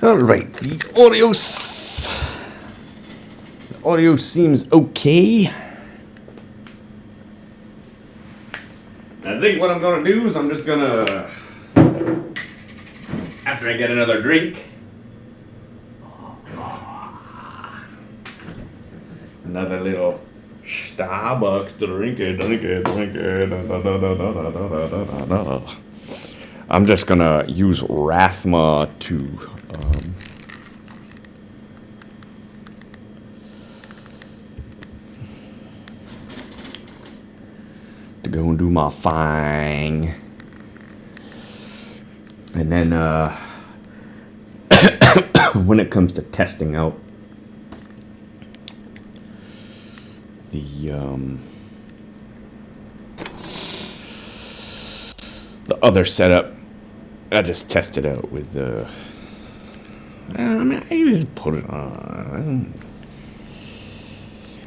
Alright, the audio seems okay. I think what I'm gonna do is I'm just gonna, after I get another drink, another little Starbucks drink it. I'm just gonna use Rathma to go and do my thing, and then when it comes to testing out the other setup, I just test it out with I mean, I just put it on.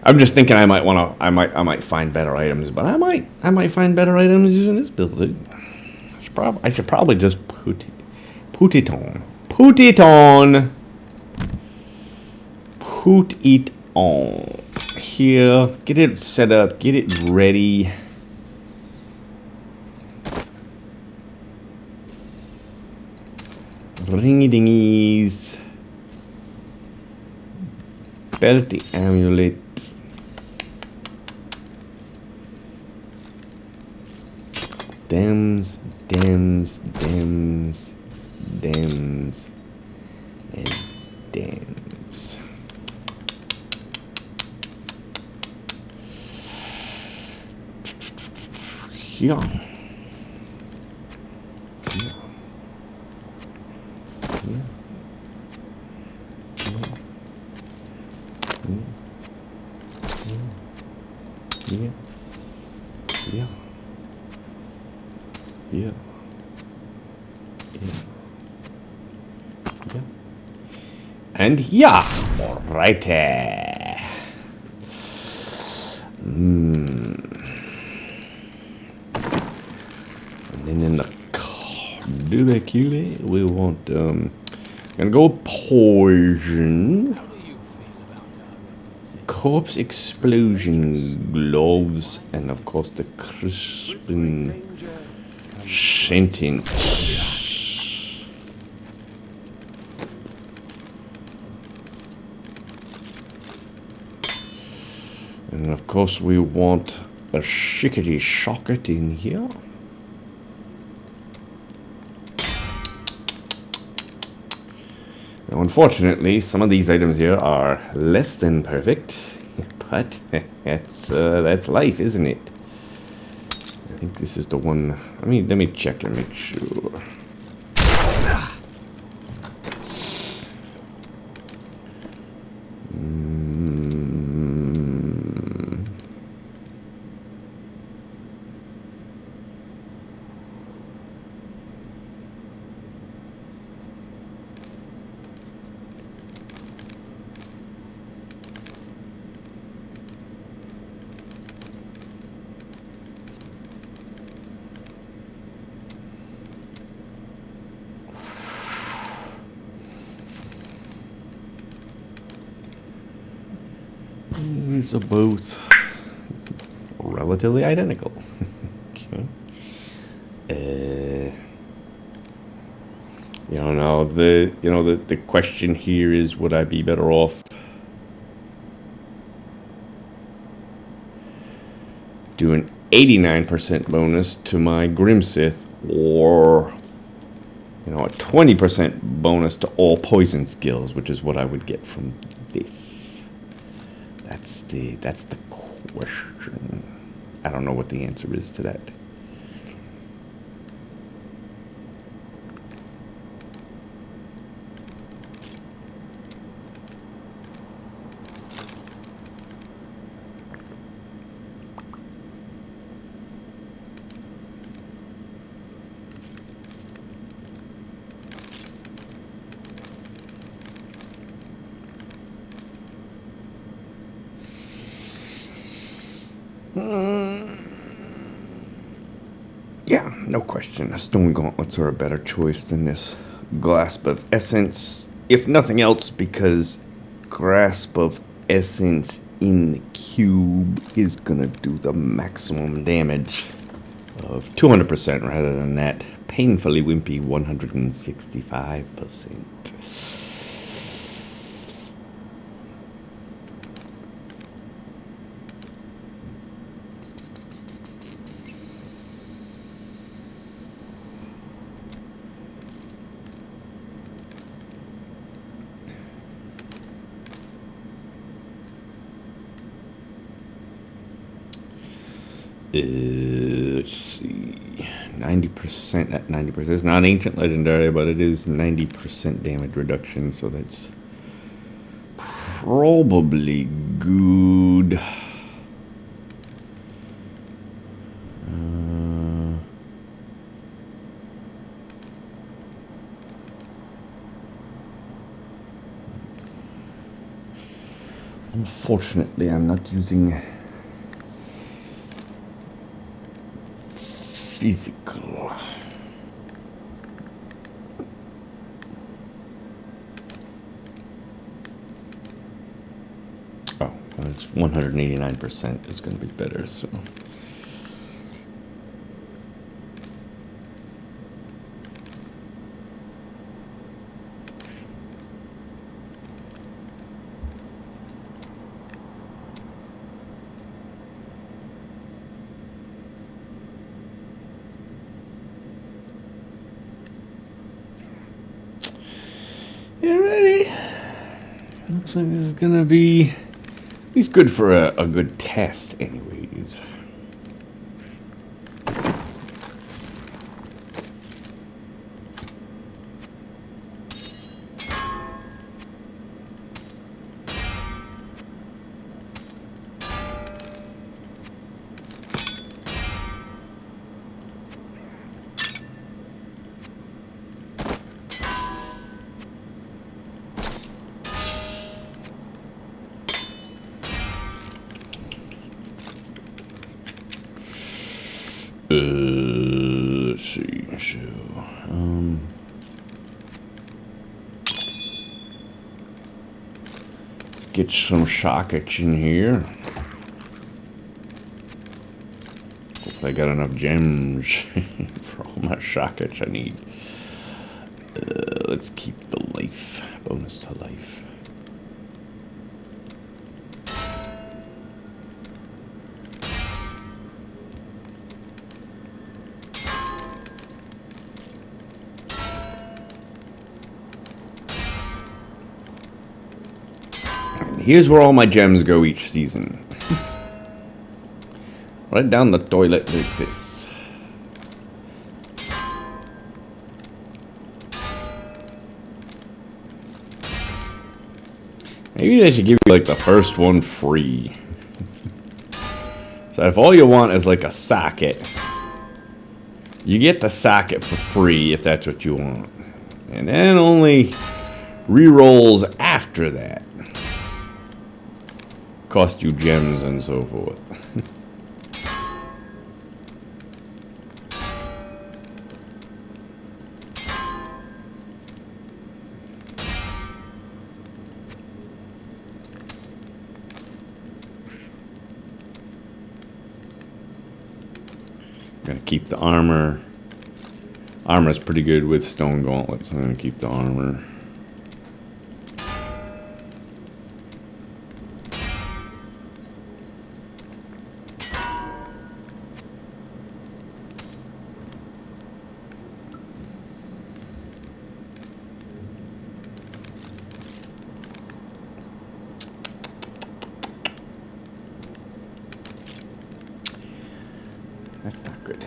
I'm just thinking I might find better items, but I might find better items using this build. I should probably just put it on here. Get it set up. Get it ready. Ringy dingies. Belt the amulet. Dems, and dems. Yeah. And yeah, alrighty. And then in the cube, we want gonna go poison, corpse explosion gloves, and of course the crispin sentence. And of course we want a shickety socket in here. Now, unfortunately, some of these items here are less than perfect, but that's life, isn't it? I think this is the one. Let me check and make sure. These are both relatively identical. Okay. The question here is, would I be better off doing 89% bonus to my Grimsith, or a 20% bonus to all poison skills, which is what I would get from this. That's the question. I don't know what the answer is to that. Yeah, no question. Stone gauntlets are a better choice than this Grasp of Essence. if nothing else, because Grasp of Essence in the cube is gonna do the maximum damage of 200% rather than that painfully wimpy 165%. Let's see, 90% at 90%. It's not ancient legendary, but it is 90% damage reduction, so that's probably good. Unfortunately, I'm not using physical. Oh, well, it's 189% is going to be better, so. Yeah, ready. Looks like this is gonna be at least good for a good test, anyways. Let's see. So, let's get some sockets in here. Hopefully I got enough gems for all my sockets I need. Let's keep the life, bonus to life. Here's where all my gems go each season. Right down the toilet like this. Maybe they should give you like the first one free. So if all you want is like a socket, you get the socket for free if that's what you want. And then only rerolls after that cost you gems and so forth. Gonna keep the armor. Armor's pretty good with stone gauntlets. I'm gonna keep the armor. That's not good.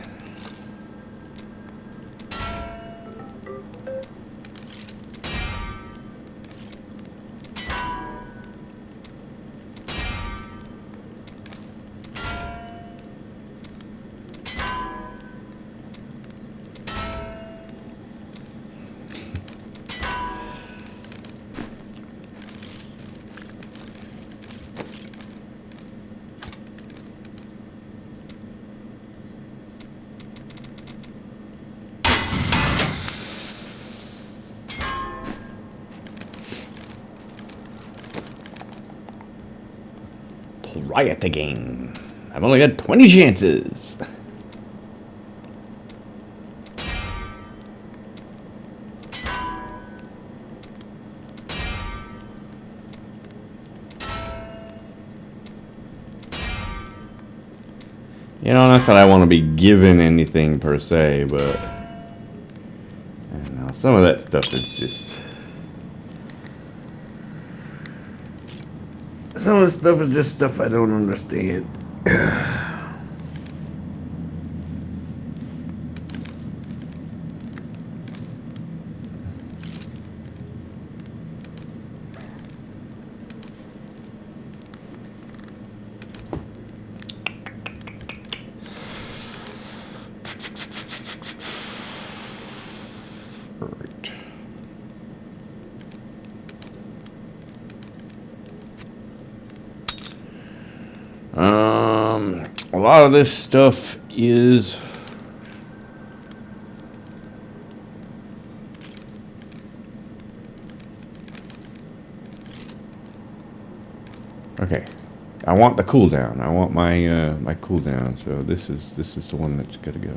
Try it again. I've only got 20 chances. You know, not that I want to be given anything per se, but I don't know, some of that stuff is just... Some of the stuff is just stuff I don't understand. A lot of this stuff is okay. I want the cooldown. I want my my cooldown. So this is the one that's gotta go.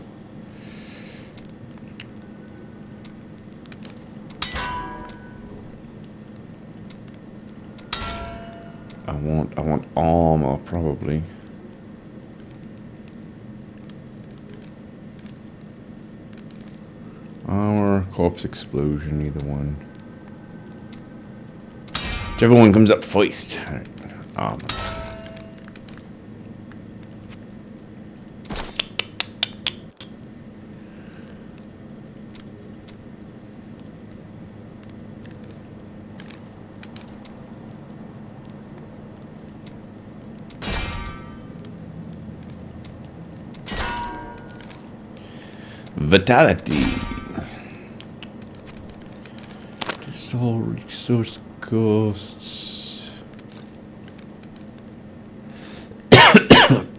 I want armor probably. Armor, corpse explosion, either one. Whichever one comes up first. Alright, armor. Vitality. All resource costs.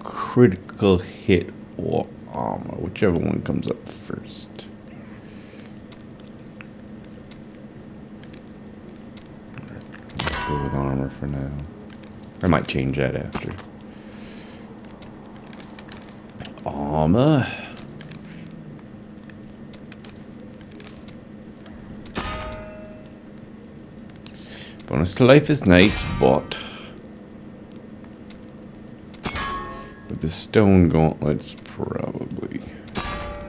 Critical hit or armor, whichever one comes up first. Let's go with armor for now. I might change that after. Armor. Bonus to life is nice, but with the stone gauntlets, probably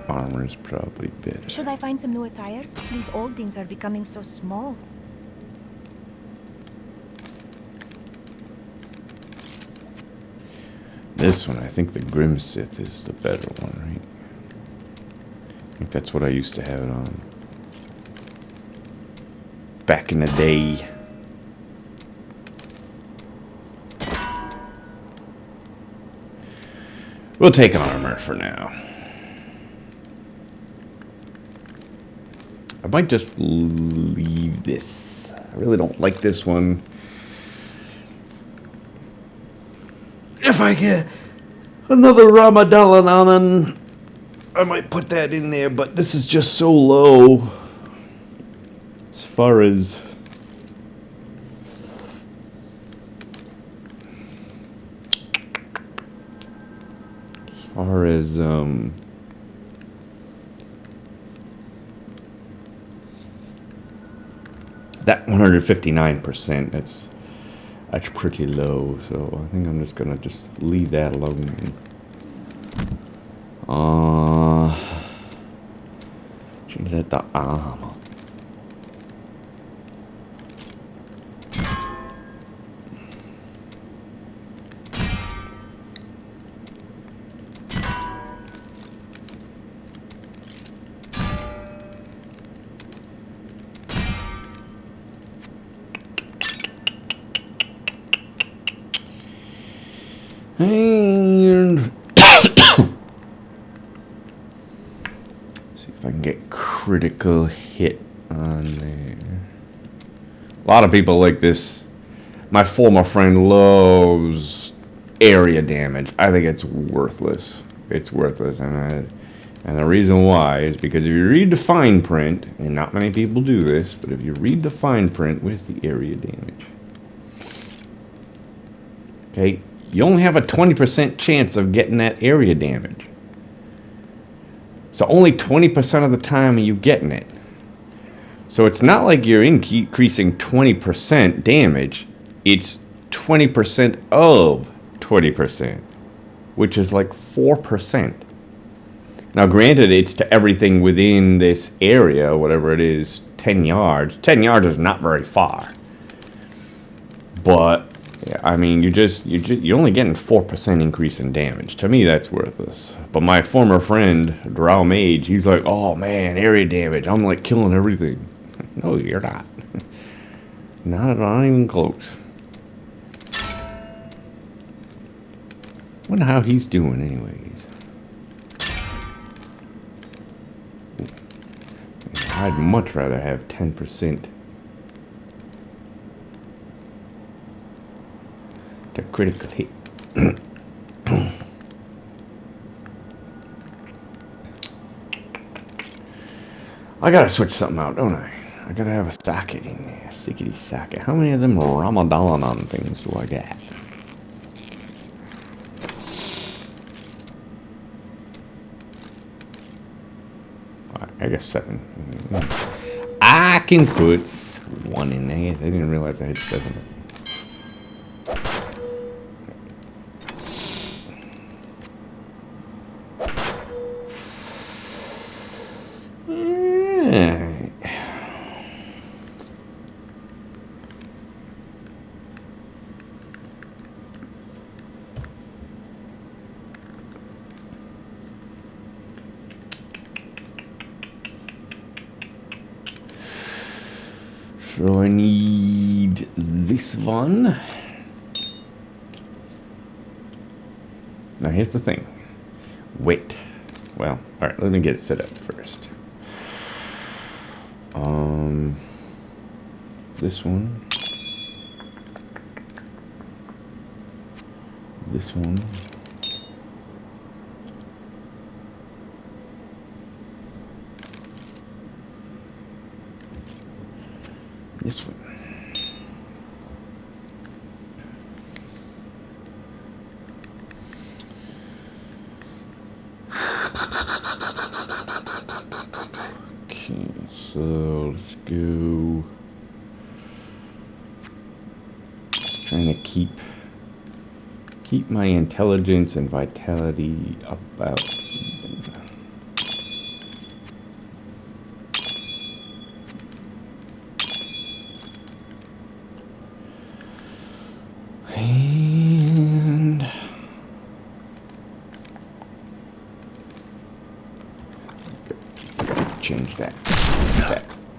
armor is probably better. Should I find some new attire? These old things are becoming so small. This one, I think the Grim Scythe is the better one, right? I think that's what I used to have it on back in the day. We'll take armor for now. I might just leave this. I really don't like this one. If I get another Ramadan, I might put that in there, but this is just so low. As far as... that 159%, that's pretty low, so I think I'm just gonna leave that alone. Change that to armor. And see if I can get critical hit on there. A lot of people like this. My former friend loves area damage. I think it's worthless. It's worthless, and the reason why is because if you read the fine print, and not many people do this, but if you read the fine print, where's the area damage? Okay. you only have a 20% chance of getting that area damage. So only 20% of the time are you getting it. So it's not like you're increasing 20% damage. It's 20% of 20%, which is like 4%. Now, granted, it's to everything within this area, whatever it is, 10 yards. 10 yards is not very far. But, I mean, you're only getting 4% increase in damage. To me, that's worthless. But my former friend, Drow Mage, he's like, oh man, area damage. I'm like killing everything. No, you're not. Not even close. Wonder how he's doing, anyways. I'd much rather have 10% to critical hit. I gotta switch something out, don't I? I gotta have a socket in there. Sickety socket. How many of them Ramadan things do I got? I guess 7. I can put 1 in there. I didn't realize I had 7. So I need this one. Now here's the thing. Wait. Well, alright, let me get it set up first. This one. This one. This one. Okay, so let's go. Trying to keep my intelligence and vitality about even. And change that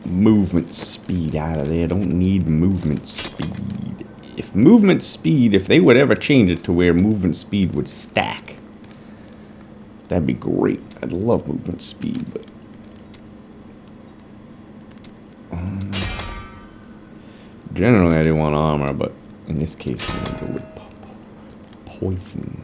movement speed out of there. Don't need movement speed. If they would ever change it to where movement speed would stack, that'd be great. I'd love movement speed, but generally I didn't want armor, but in this case I'm gonna go with poison.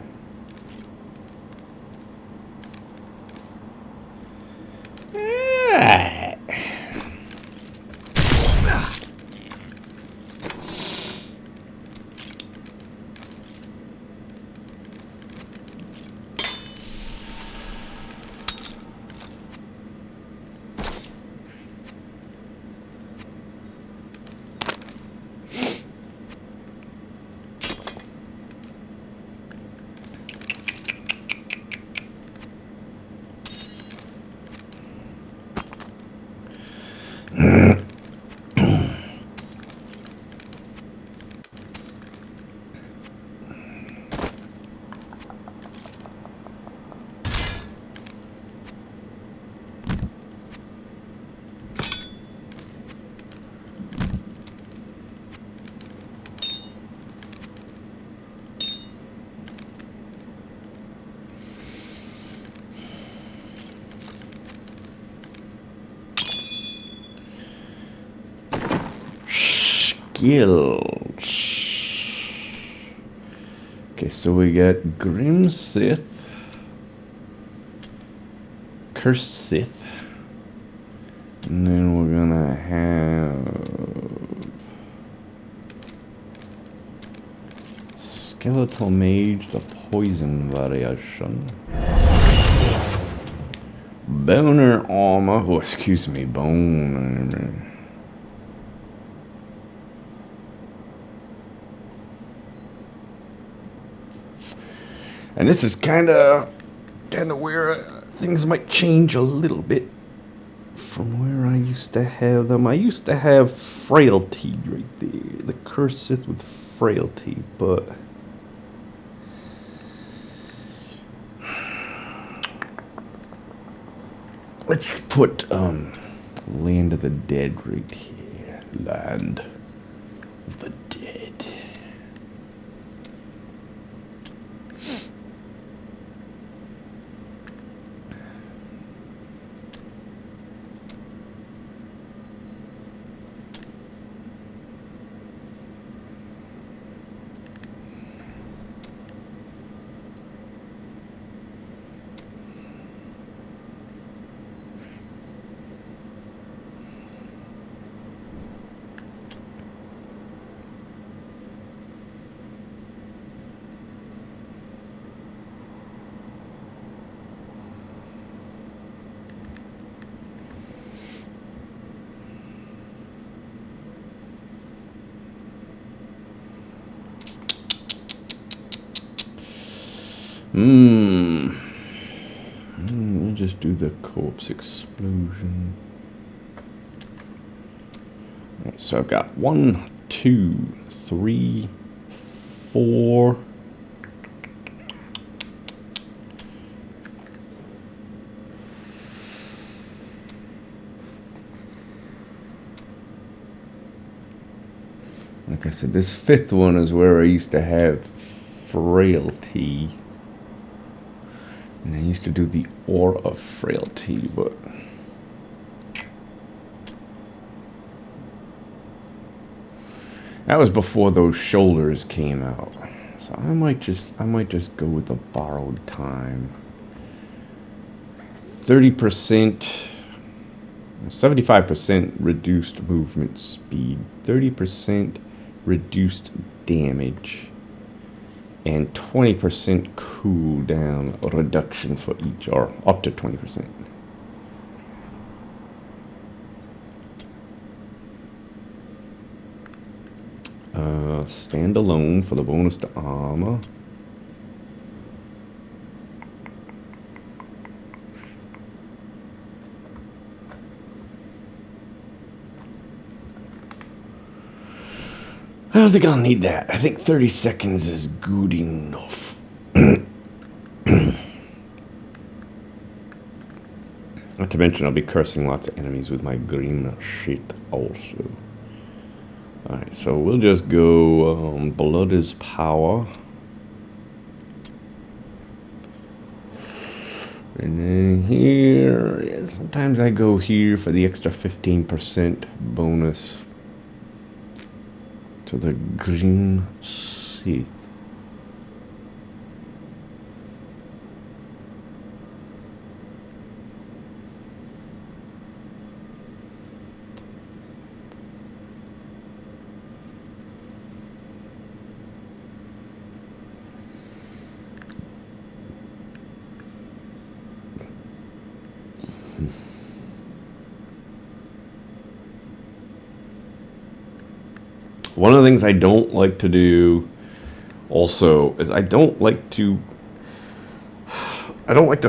Skills. Okay, so we got Grim Scythe, Curse Scythe, and then we're gonna have Skeletal Mage, the poison variation. Boner armor. Oh, excuse me, bone armor. And this is kind of where things might change a little bit from where I used to have them. I used to have frailty right there. The cursed Sith with frailty, but let's put Land of the Dead right here. Land of the Dead. We'll just do the corpse explosion. Alright, so I've got 1, 2, 3, 4. Like I said, this 5th one is where I used to have frailty. And I used to do the Aura of Frailty, but that was before those shoulders came out. So I might just go with the Borrowed Time. 30%, 75% reduced movement speed, 30% reduced damage, and 20% cooldown reduction for each, or up to 20%. Stand alone for the bonus to armor. I don't think I'll need that. I think 30 seconds is good enough. Not to mention I'll be cursing lots of enemies with my green shit also. Alright, so we'll just go Blood is Power. And then here, yeah, sometimes I go here for the extra 15% bonus to the green Scythe. One of the things I don't like to do also is I don't like to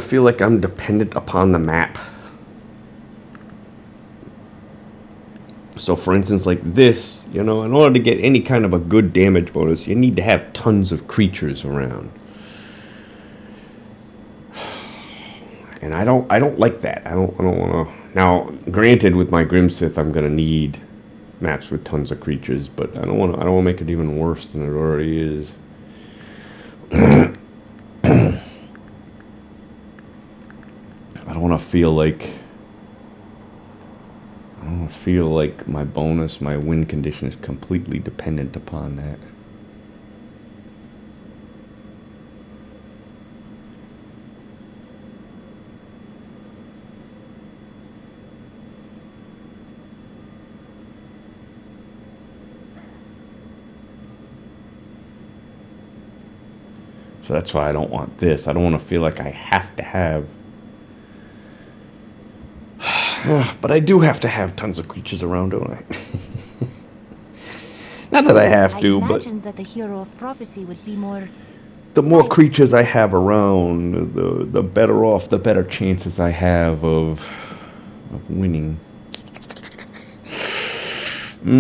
feel like I'm dependent upon the map. So for instance, like this, you know, in order to get any kind of a good damage bonus, you need to have tons of creatures around. And I don't like that. I don't want to. Now, granted, with my Grim Sith, I'm gonna need maps with tons of creatures, but I don't want to make it even worse than it already is. I don't want to feel like my bonus, my win condition is completely dependent upon that. So that's why I don't want this. I don't want to feel like I have to have... But I do have to have tons of creatures around, don't I? Not that I have to, I but imagined that the hero of prophecy would be more... the more creatures I have around, the better off, the better chances I have of winning. Well,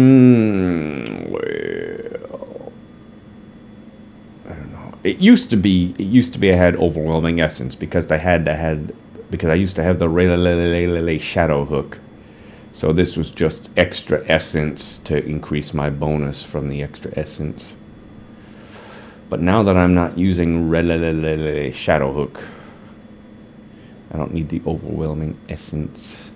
I don't know. It used to be I had overwhelming essence because because I used to have the shadow hook. So this was just extra essence to increase my bonus from the extra essence. But now that I'm not using shadow hook, I don't need the overwhelming essence.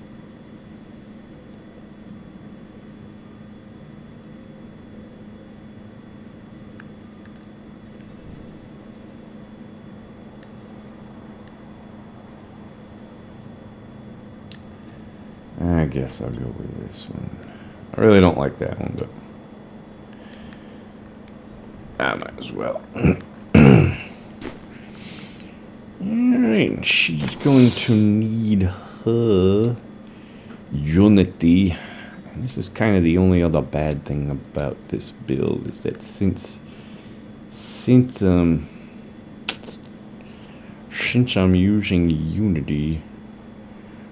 I guess I'll go with this one. I really don't like that one, but I might as well. Alright, she's going to need her Unity. And this is kind of the only other bad thing about this build, is that since I'm using Unity,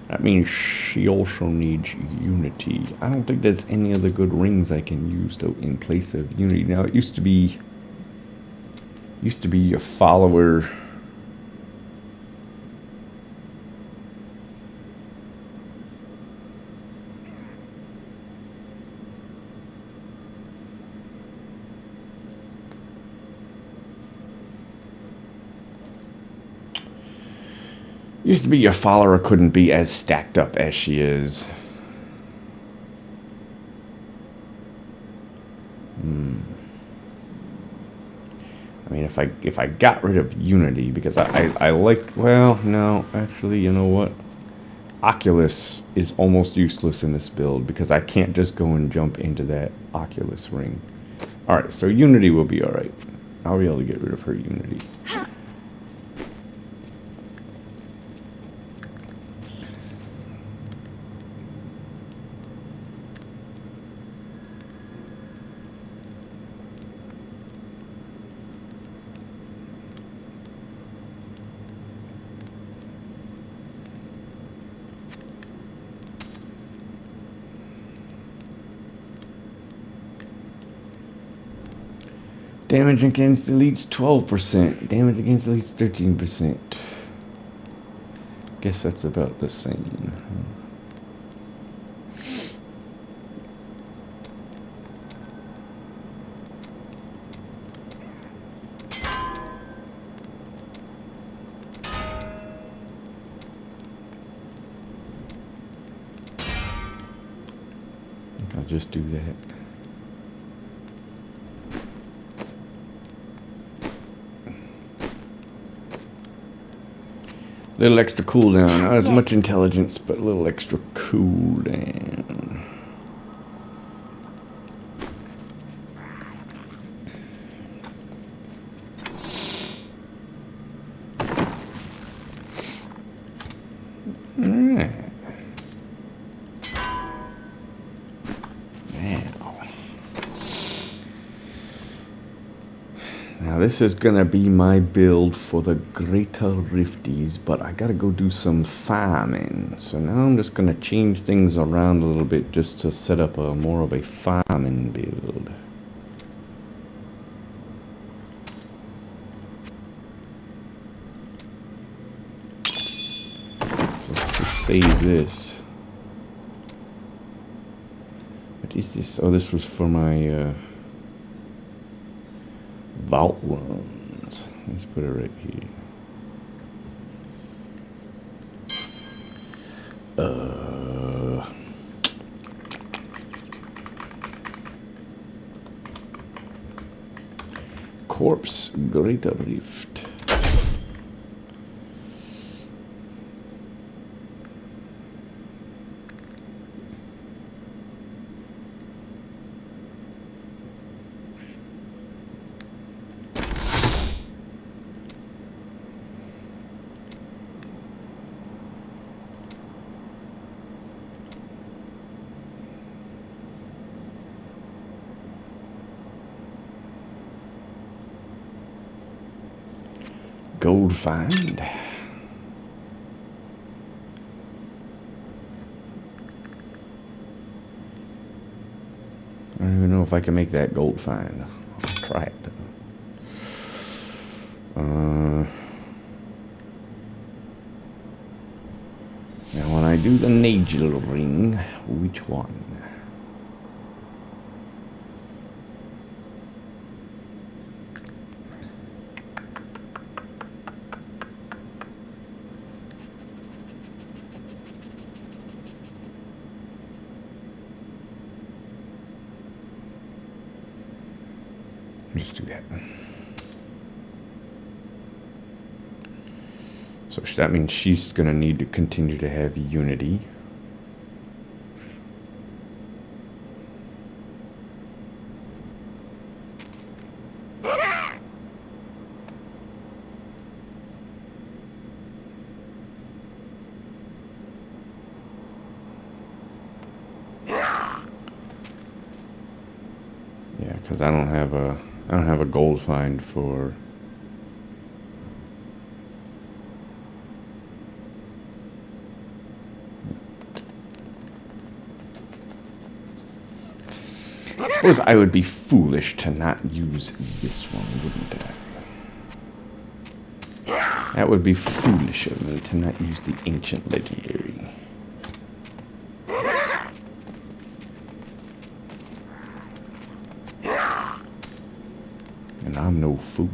that means she also needs Unity. I don't think there's any other good rings I can use though in place of Unity. Now it used to be your follower. Used to be your follower couldn't be as stacked up as she is. I mean, if I got rid of Unity, because I like, well, no, actually, you know what? Oculus is almost useless in this build because I can't just go and jump into that Oculus ring. Alright, so Unity will be alright. I'll be able to get rid of her Unity. Damage against elites 12%. Damage against elites 13%. Guess that's about the same. I think I'll just do that. Little extra cooldown. Not as much intelligence, but a little extra cooldown. Alright. Now this is gonna be my build for the Greater Rifties, but I gotta go do some farming. So now I'm just gonna change things around a little bit just to set up a more of a farming build. Let's just save this. What is this? Oh, this was for my vault runs. Let's put it right here. Corpse Greater Rift. gold find. I don't even know if I can make that gold find. I'll try it. Now when I do the Nagel ring, which one? Let's do that. So that means she's going to need to continue to have unity. Yeah, because I don't have a gold find for I suppose I would be foolish to not use this one, wouldn't I? That would be foolish of me to not use the ancient legendary. And I'm no fool.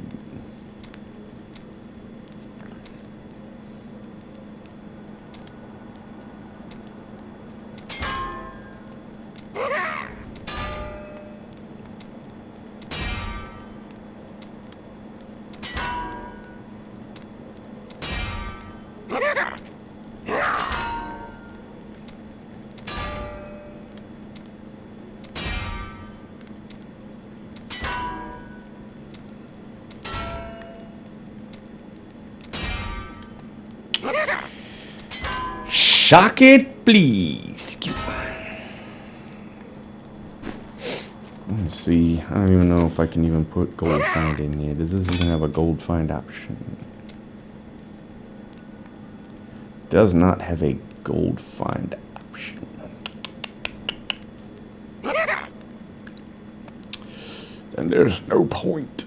Shock it, please. Let's see. I don't even know if I can even put gold find in here. Does this even have a gold find option? Does not have a gold find option. Then there's no point.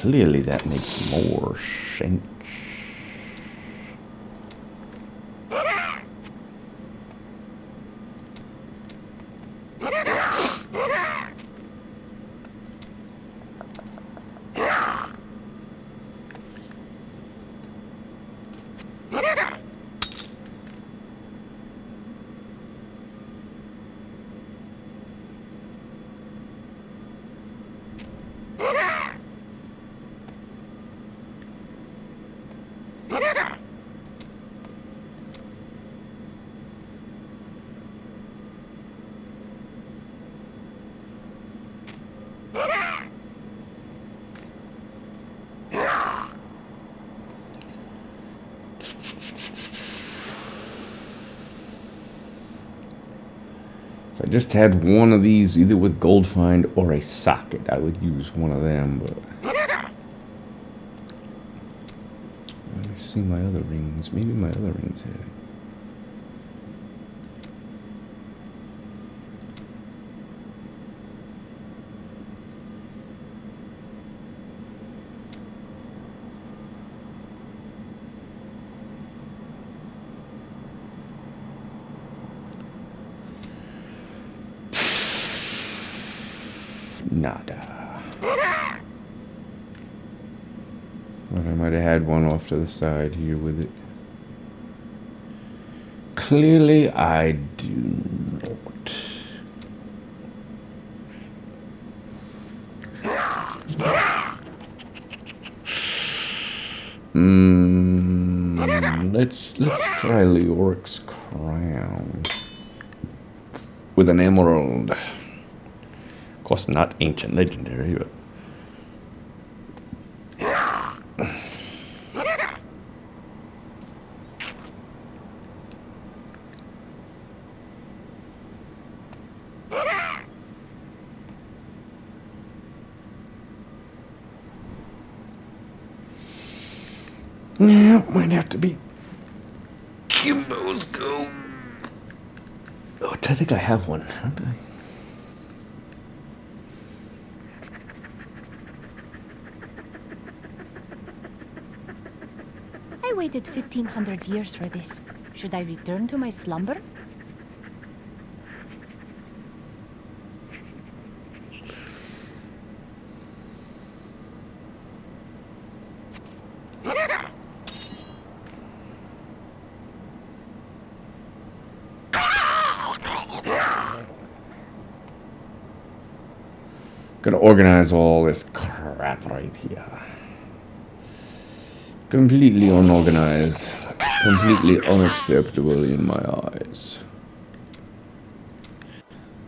Clearly that makes more sense. If I just had one of these, either with gold find or a socket, I would use one of them, but let me see my other rings. Maybe my other rings have it. Nada. But I might have had one off to the side here with it. Clearly I do not. Let's try Leoric's crown with an emerald. course, not ancient legendary, but. Yeah, might have to be Kimbo's go. Oh, I think I have one. Don't I? I waited 1500 years for this. Should I return to my slumber? Gonna organize all this crap right here. Completely unorganized. Completely unacceptable in my eyes.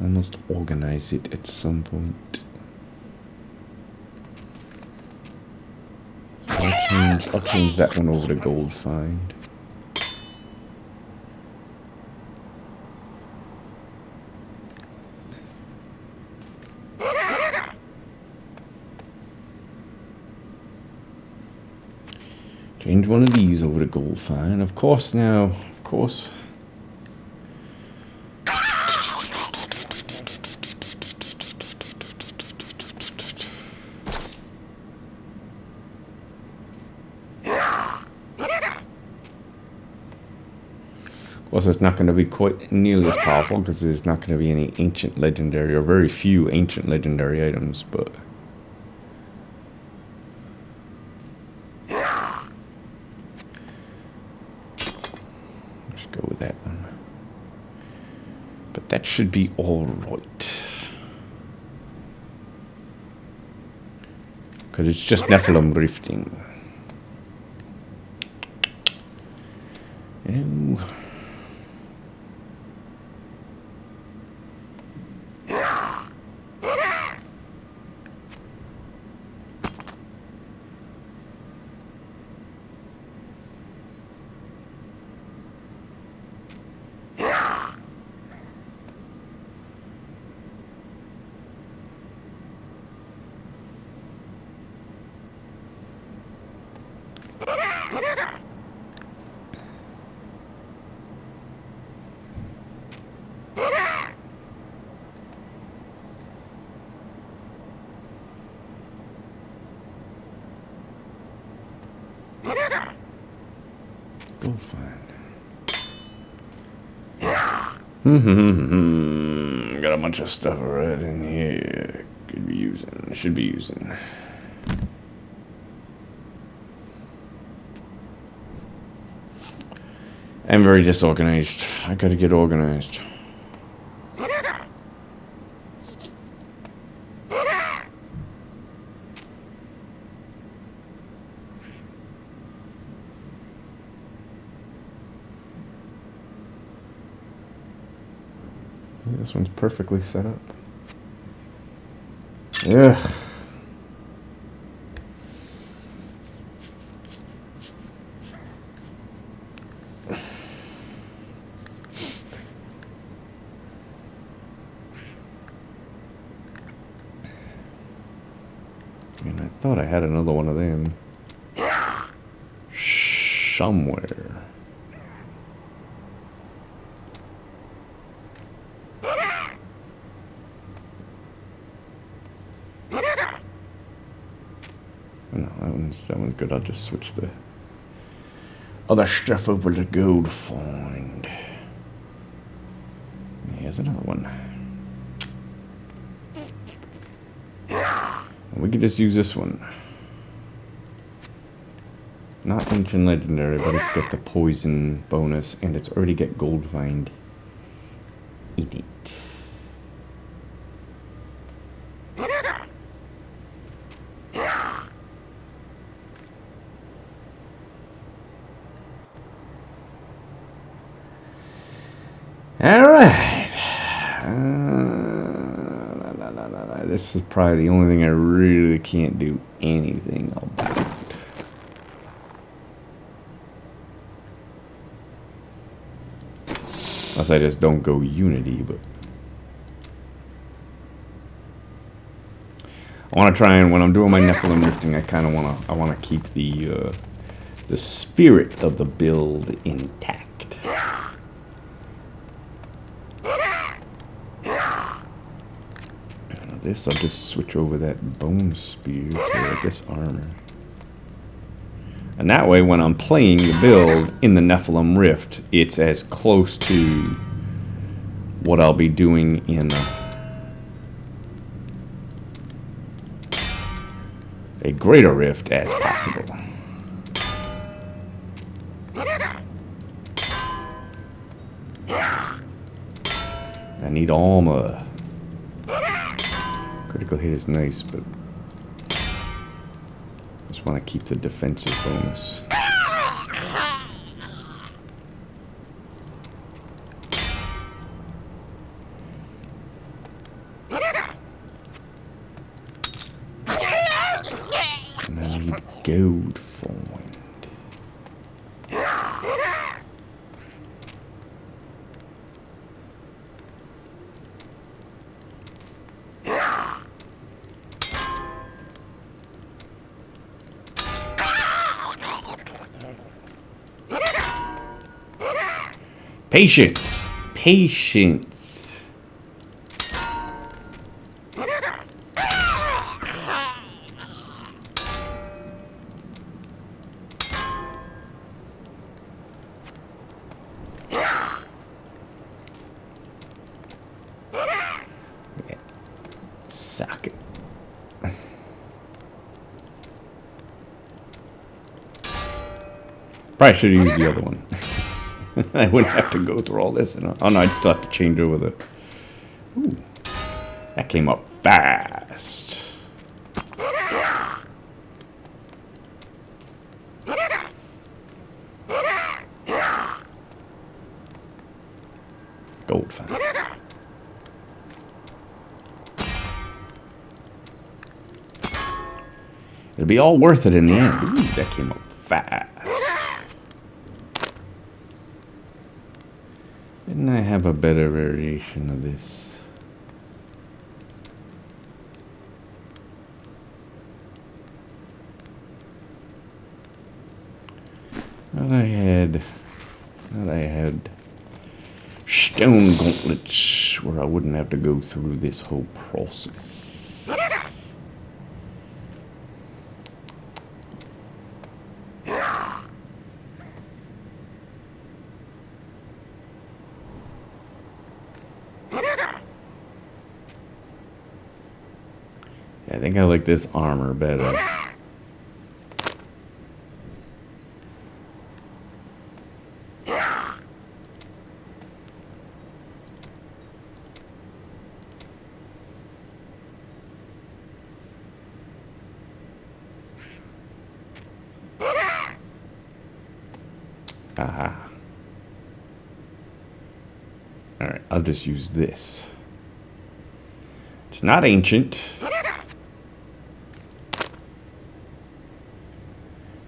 I must organize it at some point. So I'll change that one over to gold find. Change one of these over to gold find. Of course now, of course. Of course, it's not going to be quite nearly as powerful because there's not going to be any ancient legendary or very few ancient legendary items, but let's go with that one. But that should be all right because it's just Nephilim rifting. Ew. Go find. Got a bunch of stuff right in here. Could be using. Should be using. I'm very disorganized. I gotta get organized. This one's perfectly set up. Ugh. And I thought I had another one of them. Somewhere. That one's good. I'll just switch the other stuff over to gold find. Here's another one. We could just use this one. Not ancient legendary, but it's got the poison bonus, and it's already got gold find. Eat it. Alright. this is probably the only thing I really can't do anything about. Unless I just don't go Unity, but I want to try, and when I'm doing my Nephilim rifting, I kind of want to keep the spirit of the build intact. This, I'll just switch over that bone spear to this armor. And that way, when I'm playing the build in the Nephilim Rift, it's as close to what I'll be doing in a greater rift as possible. I need armor. Critical hit is nice, but I just want to keep the defensive bonus. And I need gold forward. Patience! Patience! Suck it. Probably should have used the other one. I wouldn't have to go through all this. And oh no, I'd still have to change over the... Ooh, that came up fast. Gold fan. It'll be all worth it in the end. Ooh, that came up fast. Didn't I have a better variation of this? Thought I had stone gauntlets where I wouldn't have to go through this whole process. I think I like this armor better. Aha. Alright, I'll just use this. It's not ancient.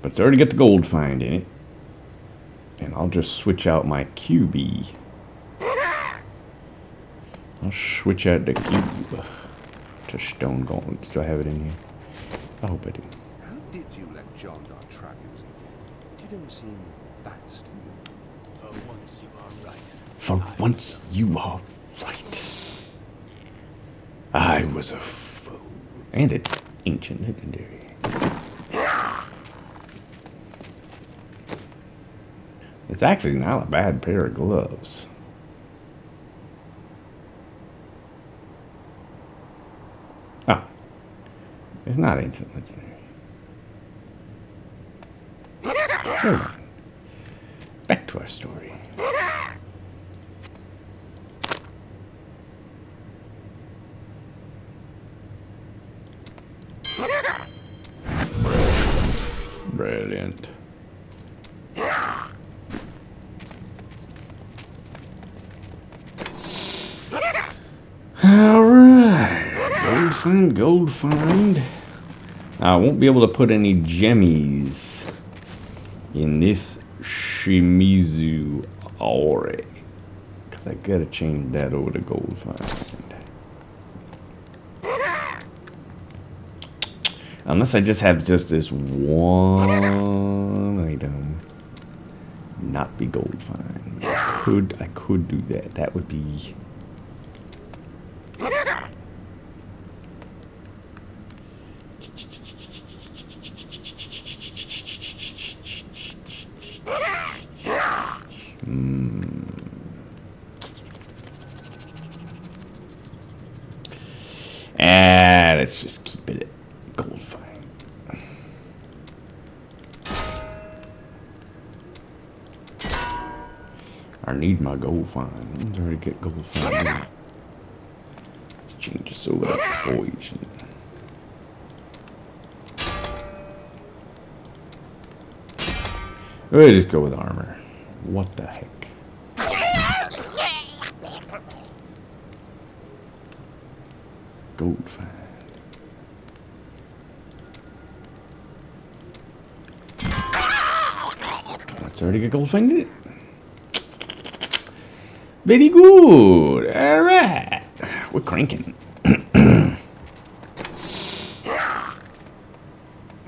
But it's already got the gold find in it. And I'll just switch out my QB. I'll switch out the cube to stone gauntlets. Do I have it in here? I hope I do. How did you let John trap you? You don't seem that stupid. For once you are right. For once you are right. I was a fool. And it's ancient legendary. It's actually not a bad pair of gloves. Oh. It's not ancient legendary. Hold on. Back to our story. Brilliant. Alright, gold find, gold find. I won't be able to put any jemmies in this Shimizu Aure. Because I gotta change that over to gold find. Unless I just have just this one item. Not be gold find. I could do that. That would be... let's just keep it at gold find. I need my gold find. I'm trying to get gold find. Let's change this over to poison. We'll just go with armor. What the heck? Gold find. Let's already get gold find in it. Very good. All right, we're cranking.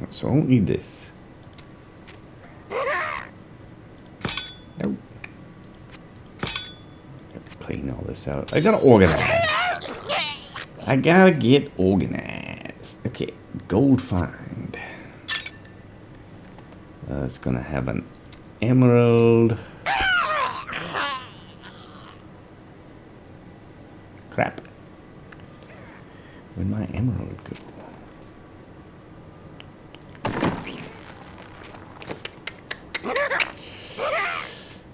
So I won't need this. Nope. Gotta clean all this out. I gotta organize. I gotta get organized. Okay, gold find. It's gonna have an emerald. Crap. Where'd my emerald go?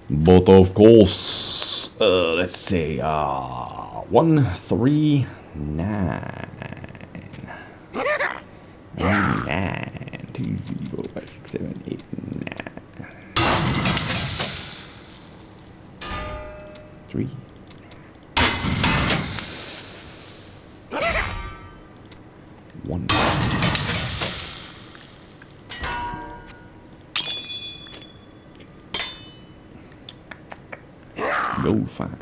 But of course, let's see, 1, 3, 9. 9, 2, 3, 4, 5, 6, 7, 8, 9. 3. One. Gold find.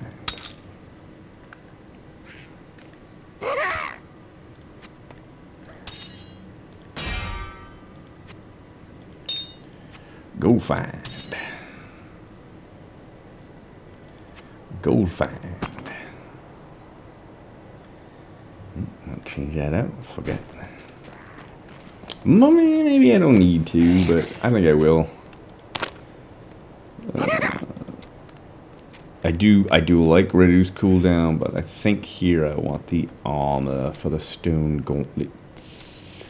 Gold find. Gold find. I'll change that out. Forget. Maybe I don't need to, but I think I will. I do like reduced cooldown, but I think here I want the armor for the stone gauntlets.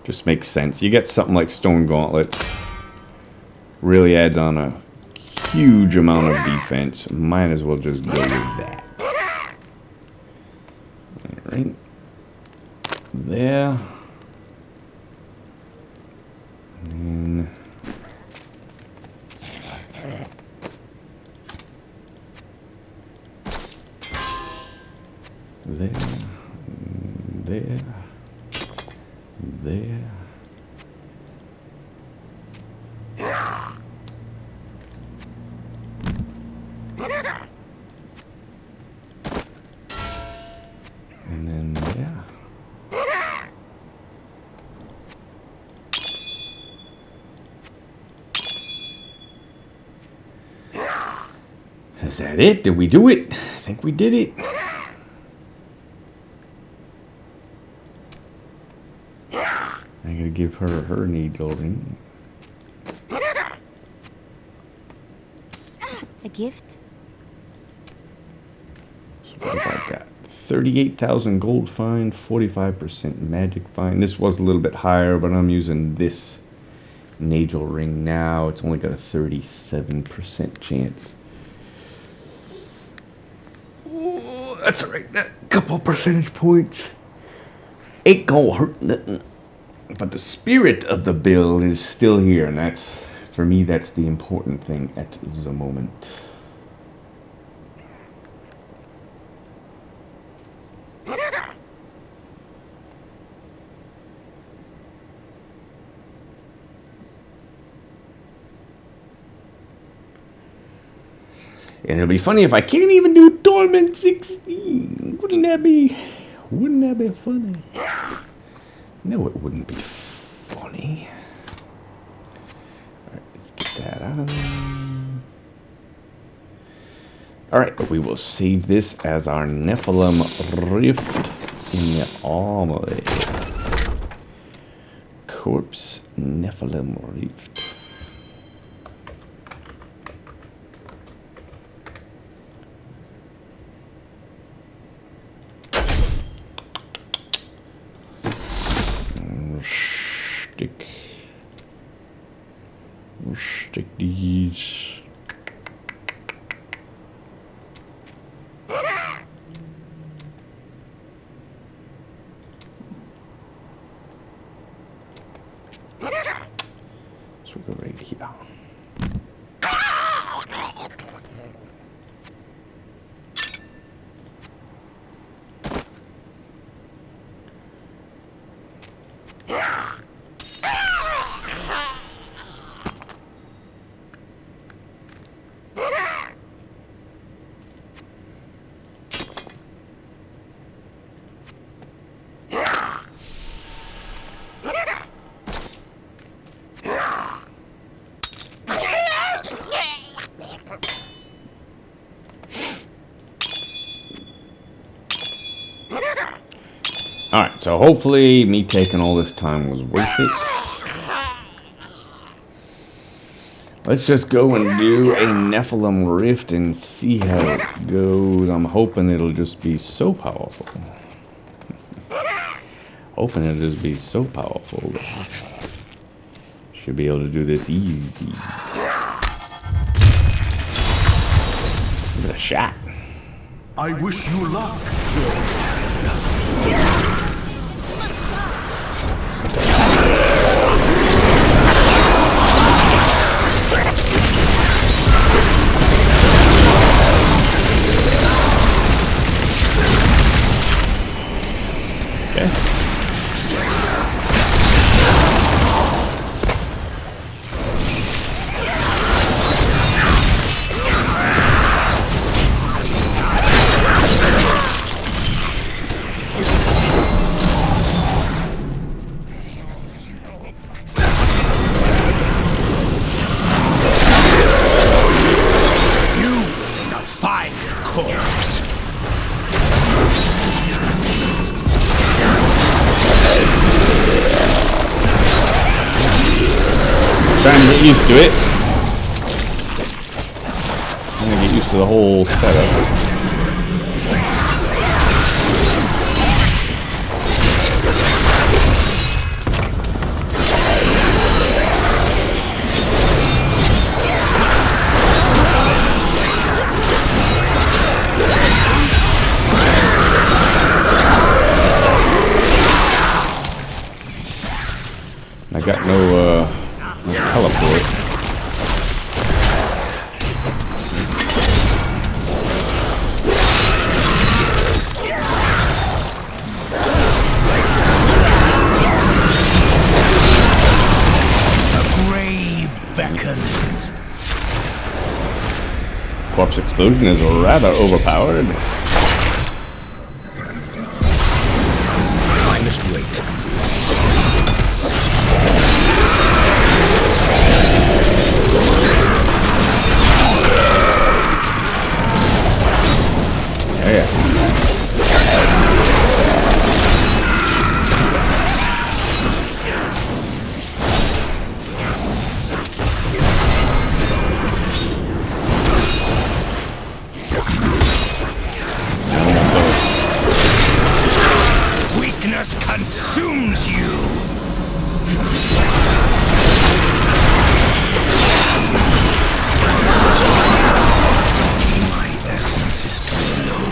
Just makes sense. You get something like stone gauntlets, really adds on a huge amount of defense. Might as well just go with that. Right there. And there. There. There. And then there. Is that it? Did we do it? I think we did it. I gotta give her her needle ring. A gift? So what have I got? 38,000 gold fine, 45% magic fine. This was a little bit higher, but I'm using this needle ring now. It's only got a 37% chance. Ooh, that's alright. That couple percentage points ain't gonna hurt nothing. But the spirit of the build is still here, and that's, for me, that's the important thing at the moment. And it'll be funny if I can't even do Torment 16. Wouldn't that be funny? No, it wouldn't be funny. Alright, get that out. Alright, but we will save this as our Nephilim Rift in the armory. Corpse Nephilim Rift. Stick these. So we go right here. Alright, so hopefully me taking all this time was worth it. Let's just go and do a Nephilim Rift and see how it goes. I'm hoping it'll just be so powerful. Hoping it'll just be so powerful. Should be able to do this easy. Give it a shot. I wish you luck. Trying to get used to it. I'm gonna get used to the whole setup. I got no teleport. The grave beckons. Corpse explosion is rather overpowered. I must wait. Yeah. Weakness consumes you. My essence is too low.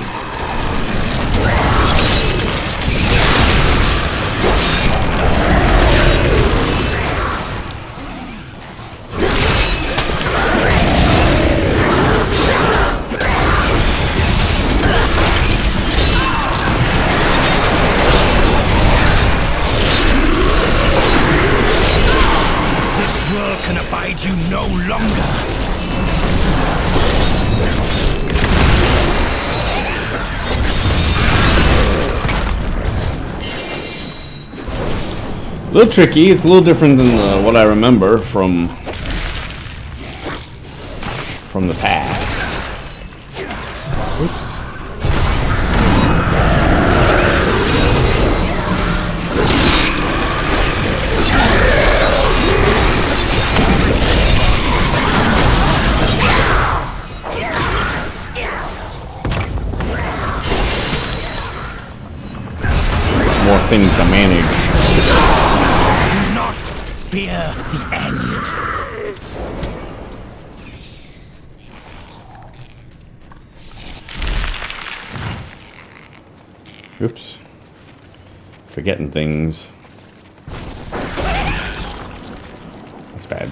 little tricky. It's a little different than what I remember from the past. Oops. More things to manage. Do not fear the end. Oops. Forgetting things. That's bad.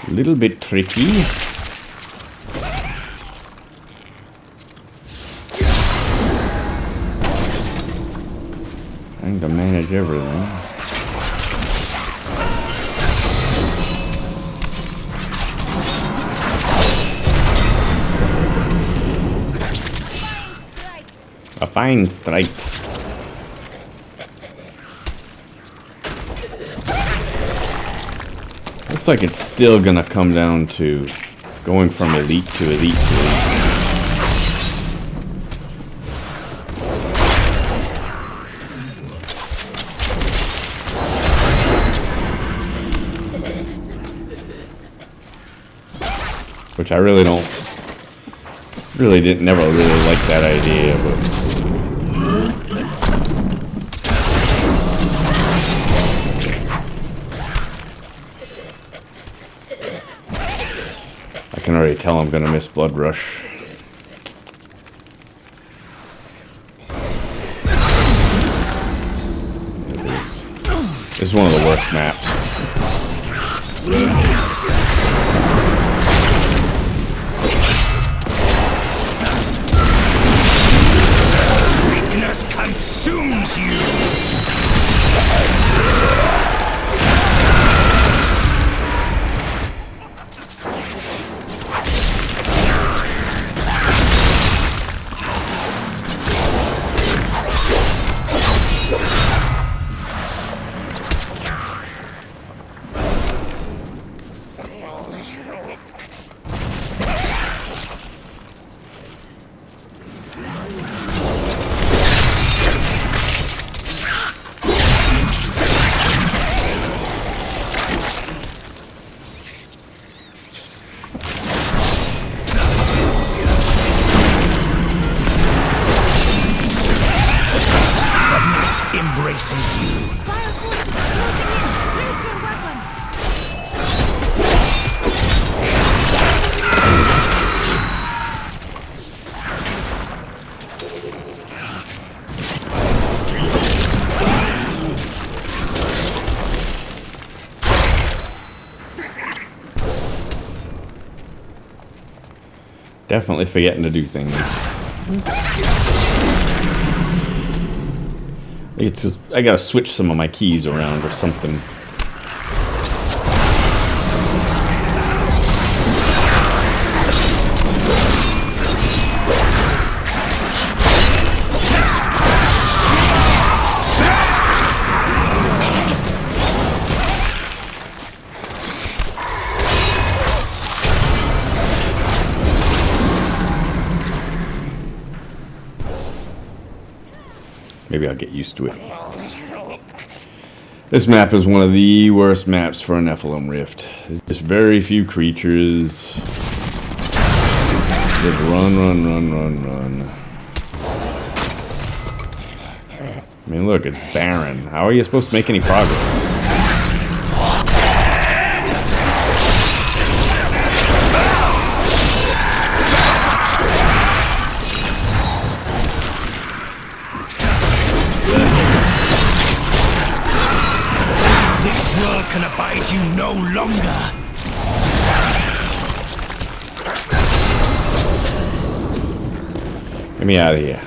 Little bit tricky. Trying to manage everything. A fine strike. Looks like it's still gonna come down to going from elite to elite to elite. Which I really never really liked that idea, but I can already tell I'm gonna miss Blood Rush. This is one of the worst maps. Weakness consumes you. Embraces you. Fire force is closing in! Raise your weapon! Definitely forgetting to do things. It's just, I gotta switch some of my keys around or something. Maybe I'll get used to it. This map is one of the worst maps for a Nephilim Rift. There's very few creatures. Just run, run, run, run, run. I mean, look, it's barren. How are you supposed to make any progress? This world can abide you no longer. Get me out of here.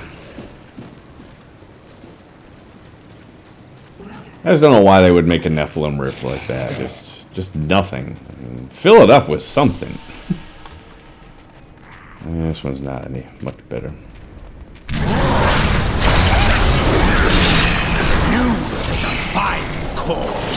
I just don't know why they would make a Nephilim rift like that. Just nothing. I mean, fill it up with something. This one's not any much better. You, the fine corpse.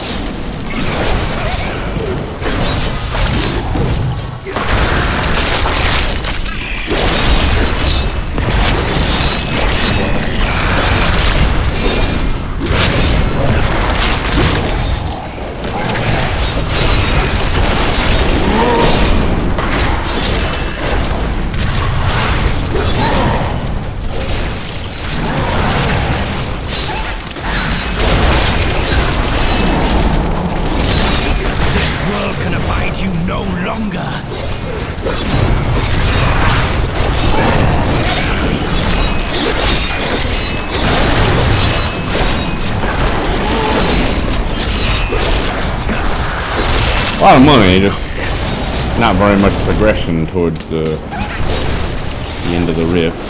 A lot of money, just not very much progression towards the end of the rift.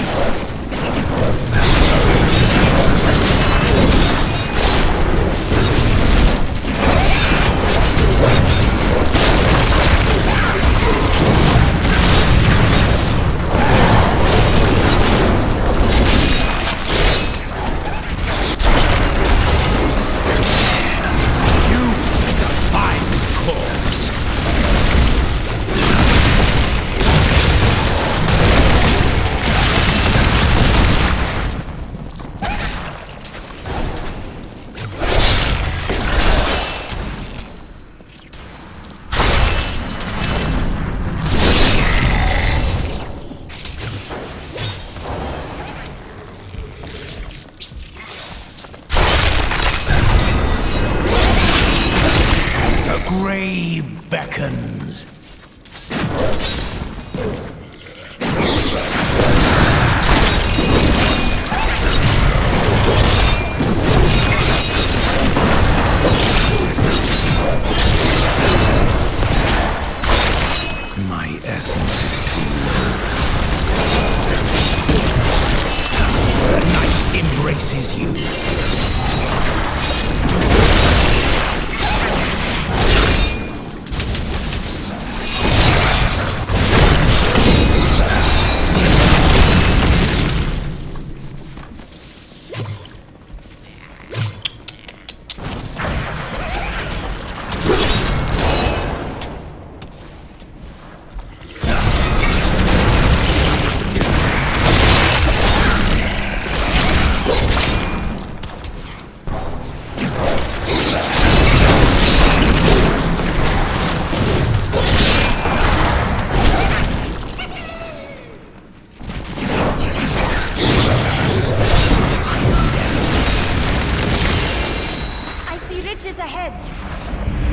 Grave beckons. My essence is too low. The night embraces you.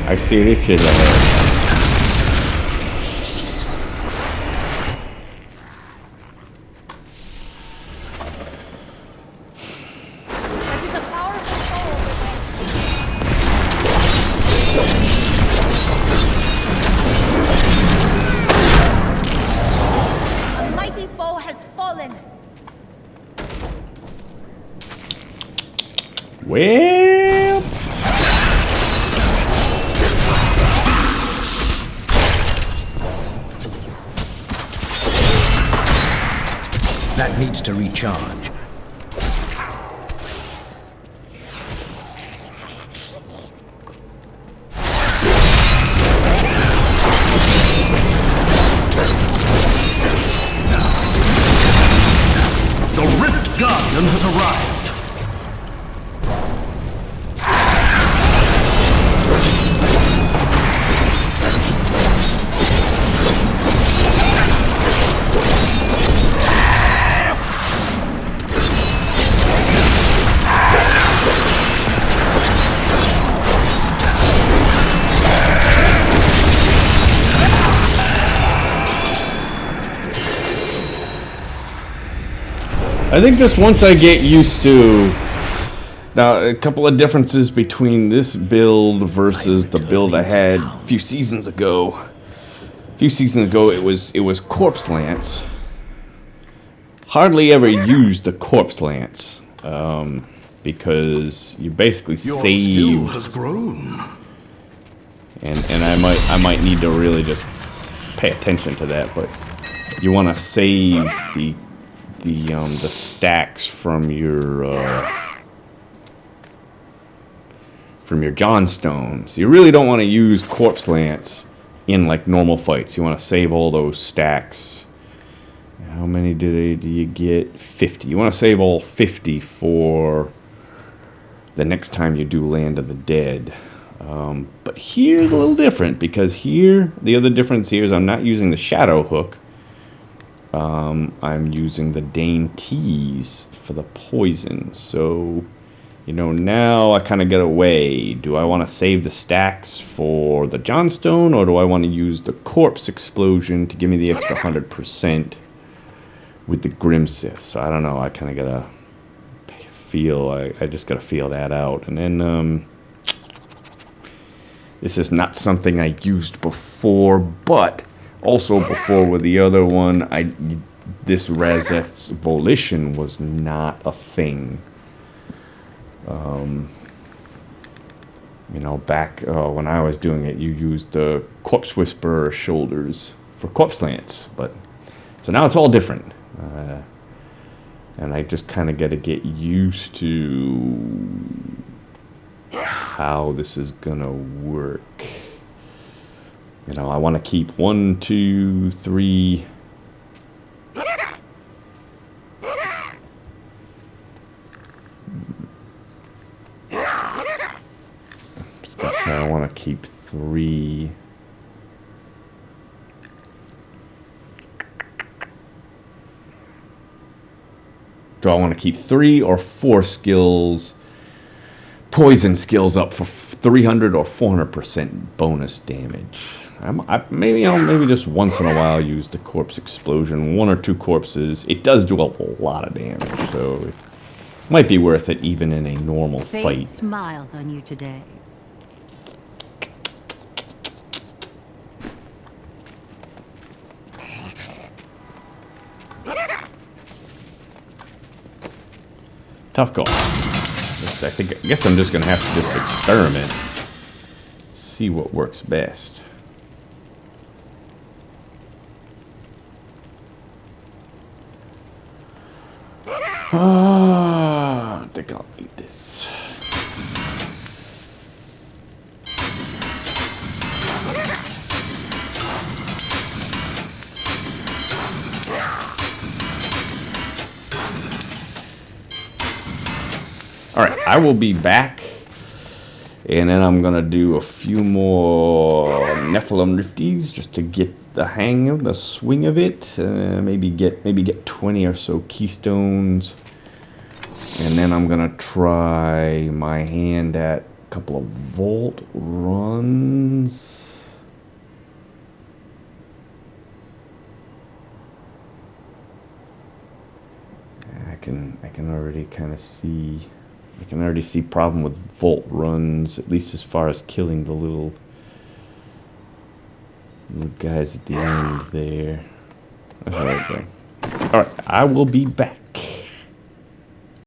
I see riches ahead. Well, that needs to recharge. The Rift Guardian has arrived. I think just once I get used to... Now, a couple of differences between this build versus the build I had a few seasons ago. A few seasons ago, it was Corpse Lance. Hardly ever used the Corpse Lance. Because you basically save... has grown. And I might need to really just pay attention to that, but you want to save the stacks from your Johnstones. You really don't want to use Corpse Lance in like normal fights. You want to save all those stacks. How many do you get? 50. You want to save all 50 for the next time you do Land of the Dead. But here's a little different, because here, the other difference here is I'm not using the Shadow Hook. I'm using the Dainties for the poison. So, you know, now I kind of get away. Do I want to save the stacks for the Johnstone, or do I want to use the Corpse Explosion to give me the extra 100% with the Grimsith? So I don't know. I kind of gotta feel. I just gotta feel that out. And then this is not something I used before, but also before with the other one, this Razeth's Volition was not a thing. You know, back when I was doing it, you used the Corpse Whisperer shoulders for Corpse Lance, but so now it's all different. And I just kind of got to get used to how this is gonna work. You know, I want to keep 1, 2, 3. I want to keep 3. Do I want to keep 3 or 4 skills, poison skills up for 300 or 400% bonus damage? Maybe just once in a while use the Corpse Explosion. 1 or 2 corpses. It does do a lot of damage, so it might be worth it even in a normal Fate fight. smiles on you today. Tough call. I guess I'm just gonna have to just experiment, see what works best. I think I'll eat this. Alright, I will be back, and then I'm gonna do a few more Nephilim Rifties just to get the hang of the swing of it. Maybe get 20 or so Keystones, and then I'm gonna try my hand at a couple of Vault runs. I can already kind of see. I can already see problem with Vault runs, at least as far as killing the little guys at the end there. Alright, I will be back.